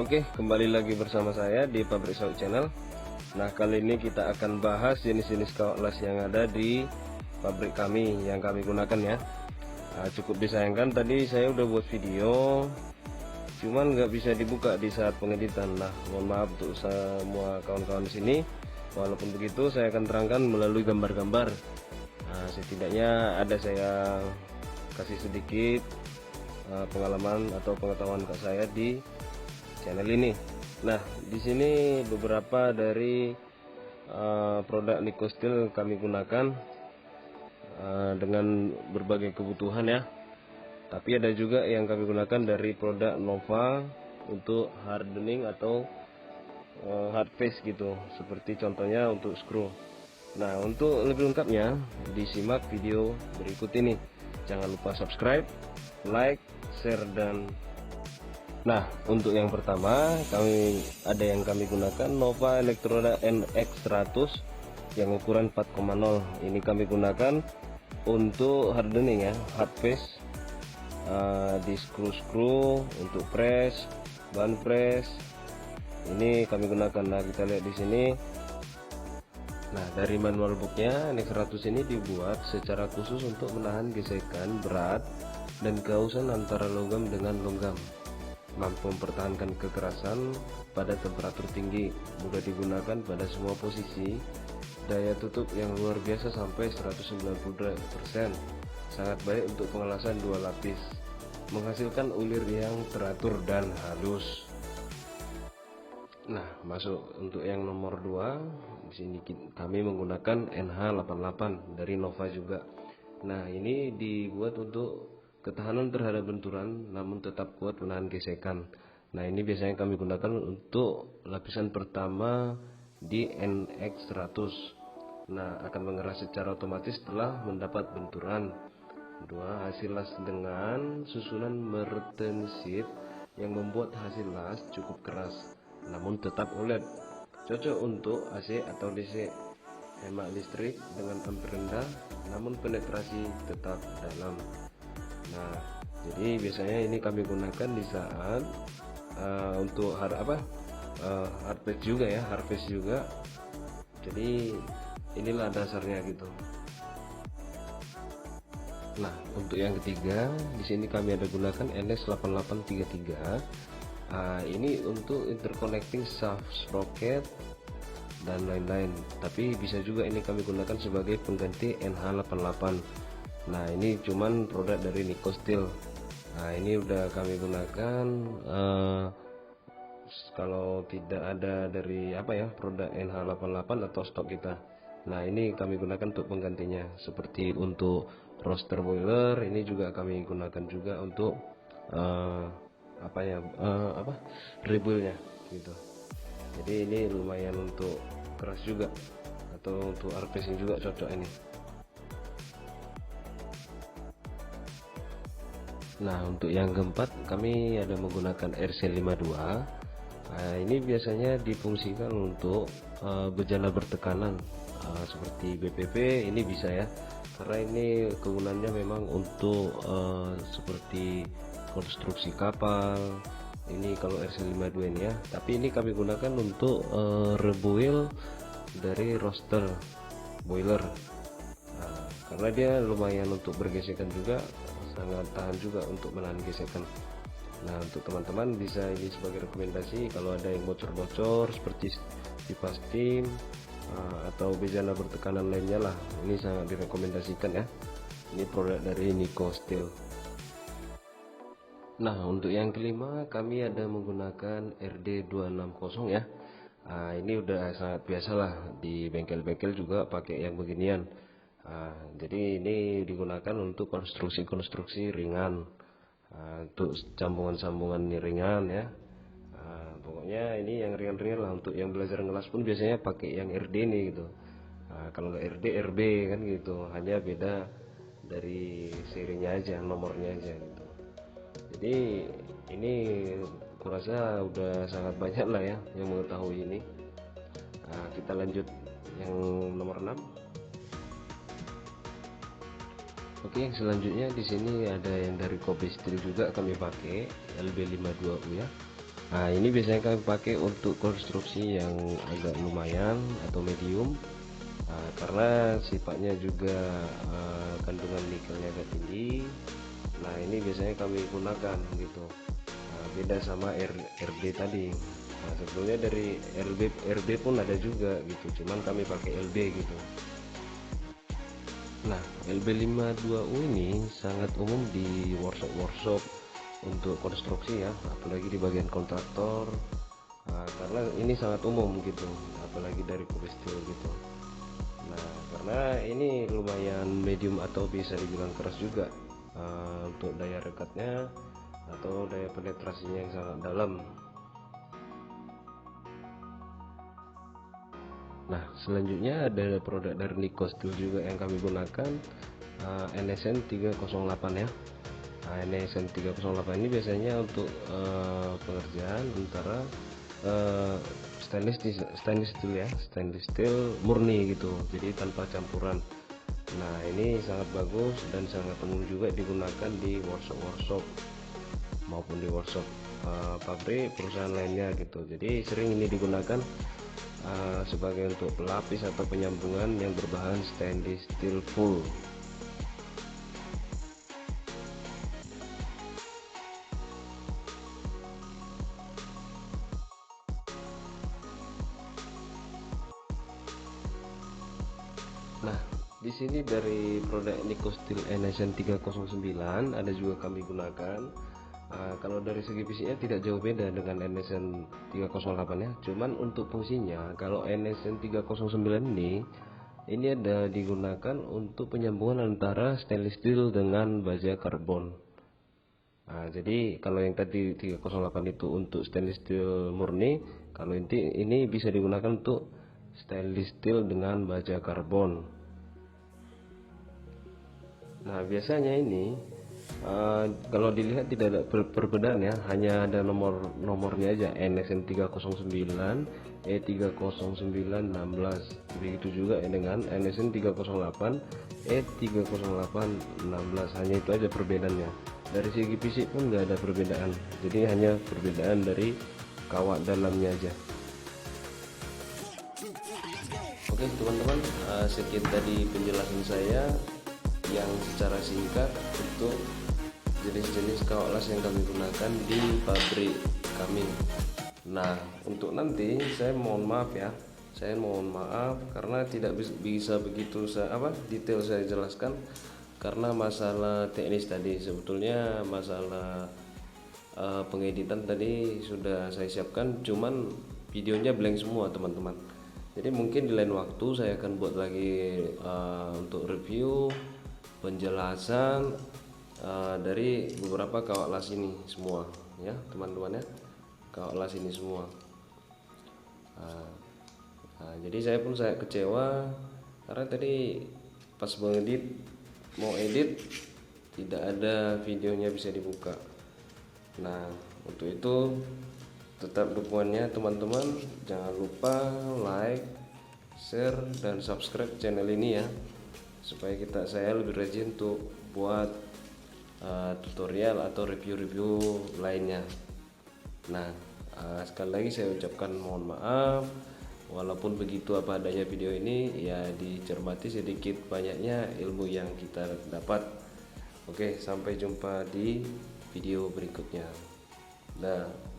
Oke, kembali lagi bersama saya di Pabrik Saut Channel. Nah, kali ini kita akan bahas jenis-jenis kawat las yang ada di pabrik kami yang kami gunakan ya. Nah, cukup disayangkan tadi saya udah buat video, cuman nggak bisa dibuka di saat pengeditan. Nah, mohon maaf untuk semua kawan-kawan di sini. Walaupun begitu, saya akan terangkan melalui gambar-gambar. Nah, setidaknya ada saya kasih sedikit pengalaman atau pengetahuan ke saya di channel ini. Nah, di sini beberapa dari produk Nico Steel kami gunakan dengan berbagai kebutuhan ya. Tapi ada juga yang kami gunakan dari produk Nova untuk hardening atau hard face gitu. Seperti contohnya untuk screw. Nah, untuk lebih lengkapnya disimak video berikut ini. Jangan lupa subscribe, like, share, dan nah, untuk yang pertama ada yang kami gunakan Nova Electroda NX100 yang ukuran 4,0. Ini kami gunakan untuk hardening ya, hard face, di screw untuk press, ban press. Ini kami gunakan. Nah, kita lihat di sini. Nah, dari manual booknya NX100 ini dibuat secara khusus untuk menahan gesekan berat dan kausan antara logam dengan logam, mampu mempertahankan kekerasan pada temperatur tinggi, mudah digunakan pada semua posisi, daya tutup yang luar biasa sampai 190%, sangat baik untuk pengelasan 2 lapis, menghasilkan ulir yang teratur dan halus. Nah, masuk untuk yang nomor 2. Di sini kami menggunakan NH88 dari Nova juga. Nah, ini dibuat untuk ketahanan terhadap benturan namun tetap kuat menahan gesekan. Nah, ini biasanya kami gunakan untuk lapisan pertama di NX100. Nah, akan mengeras secara otomatis setelah mendapat benturan. 2. Hasil las dengan susunan mertensit yang membuat hasil las cukup keras namun tetap OLED, cocok untuk AC atau DC, hemat listrik dengan ampere rendah namun penetrasi tetap dalam. Nah, jadi biasanya ini kami gunakan di saat untuk hard face juga ya, hard face juga. Jadi inilah dasarnya gitu. Nah, untuk yang ketiga di sini kami ada gunakan NS8833. Ini untuk interconnecting shaft sprocket dan lain-lain. Tapi bisa juga ini kami gunakan sebagai pengganti NH88. Nah, ini cuman produk dari Nico Steel. Nah, ini udah kami gunakan kalau tidak ada dari produk NH88 atau stok kita. Nah, ini kami gunakan untuk penggantinya, seperti untuk roster boiler. Ini juga kami gunakan juga untuk rebuildnya gitu. Jadi ini lumayan untuk keras juga, atau untuk RPS juga cocok ini. Nah, untuk yang keempat kami ada menggunakan RC52. Nah, ini biasanya difungsikan untuk bejana bertekanan seperti BPP. Ini bisa ya, karena ini kegunaannya memang untuk seperti konstruksi kapal. Ini kalau RC52 ini ya, tapi ini kami gunakan untuk rebuild dari roster boiler. Nah, karena dia lumayan untuk bergesekan juga, sangat tahan juga untuk menahan gesekan. Nah, untuk teman-teman bisa ini sebagai rekomendasi kalau ada yang bocor-bocor seperti kipas steam atau bejana bertekanan lainnya lah, ini sangat direkomendasikan ya. Ini produk dari Nico Steel. Nah, untuk yang kelima kami ada menggunakan RD260 ya. Ini udah sangat biasa lah, di bengkel-bengkel juga pakai yang beginian. Jadi ini digunakan untuk konstruksi-konstruksi ringan, untuk sambungan-sambungan ringan ya. Pokoknya ini yang ringan-ringan lah. Untuk yang belajar ngelas pun biasanya pakai yang RD ini gitu. Kalau nggak RD, RB kan gitu, hanya beda dari serinya aja, nomornya aja gitu. Jadi ini kurasa udah sangat banyak lah ya yang mengetahui ini. Kita lanjut yang nomor 6. Oke, yang selanjutnya di sini ada yang dari Kobe Steel juga kami pakai LB52U ya. Nah, ini biasanya kami pakai untuk konstruksi yang agak lumayan atau medium. Karena sifatnya juga kandungan nikelnya agak tinggi. Nah, ini biasanya kami gunakan gitu. Beda sama RD tadi. Nah, sebetulnya dari RB pun ada juga gitu, cuman kami pakai LB gitu. Nah, LB52U ini sangat umum di workshop untuk konstruksi ya, apalagi di bagian kontraktor. Karena ini sangat umum gitu, apalagi dari Kobe Steel gitu. Nah, karena ini lumayan medium atau bisa dibilang keras juga, untuk daya rekatnya atau daya penetrasinya yang sangat dalam. Nah, selanjutnya ada produk dari Nico Steel juga yang kami gunakan, NSN 308 ya. NSN 308 ini biasanya untuk pengerjaan antara stainless steel ya, stainless steel murni gitu, jadi tanpa campuran. Nah, ini sangat bagus dan sangat umum juga digunakan di workshop maupun di workshop pabrik perusahaan lainnya gitu. Jadi sering ini digunakan sebagai untuk pelapis atau penyambungan yang berbahan stainless steel full. Nah, di sini dari produk Nico Steel NSN 309 ada juga kami gunakan. Kalau dari segi fisiknya tidak jauh beda dengan NSN 308 ya. Cuman untuk fungsinya, kalau NSN 309 ini ada digunakan untuk penyambungan antara stainless steel dengan baja karbon. Jadi kalau yang tadi 308 itu untuk stainless steel murni, kalau ini bisa digunakan untuk stainless steel dengan baja karbon. Nah, biasanya ini kalau dilihat tidak ada perbedaan ya, hanya ada nomornya aja, NSN 309, E30916. Begitu juga dengan NSN 308, E30816. Hanya itu aja perbedaannya. Dari segi fisik pun nggak ada perbedaan. Jadi hanya perbedaan dari kawat dalamnya aja. Oke teman-teman, sekian tadi penjelasan saya yang secara singkat untuk jenis-jenis kawat las yang kami gunakan di pabrik kami. Nah, untuk nanti saya mohon maaf ya, karena tidak bisa begitu detail saya jelaskan karena masalah teknis tadi. Sebetulnya masalah pengeditan tadi sudah saya siapkan, cuman videonya blank semua teman-teman. Jadi mungkin di lain waktu saya akan buat lagi untuk review penjelasan dari beberapa kawat las ini semua ya teman-teman ya, kawat las ini semua. Jadi saya kecewa karena tadi pas mau edit tidak ada videonya bisa dibuka. Nah, untuk itu tetap dukungannya teman-teman, jangan lupa like, share dan subscribe channel ini ya, supaya saya lebih rajin untuk buat tutorial atau review-review lainnya. Nah, sekali lagi saya ucapkan mohon maaf. Walaupun begitu apa adanya video ini, ya dicermati sedikit banyaknya ilmu yang kita dapat. Oke, sampai jumpa di video berikutnya. Nah.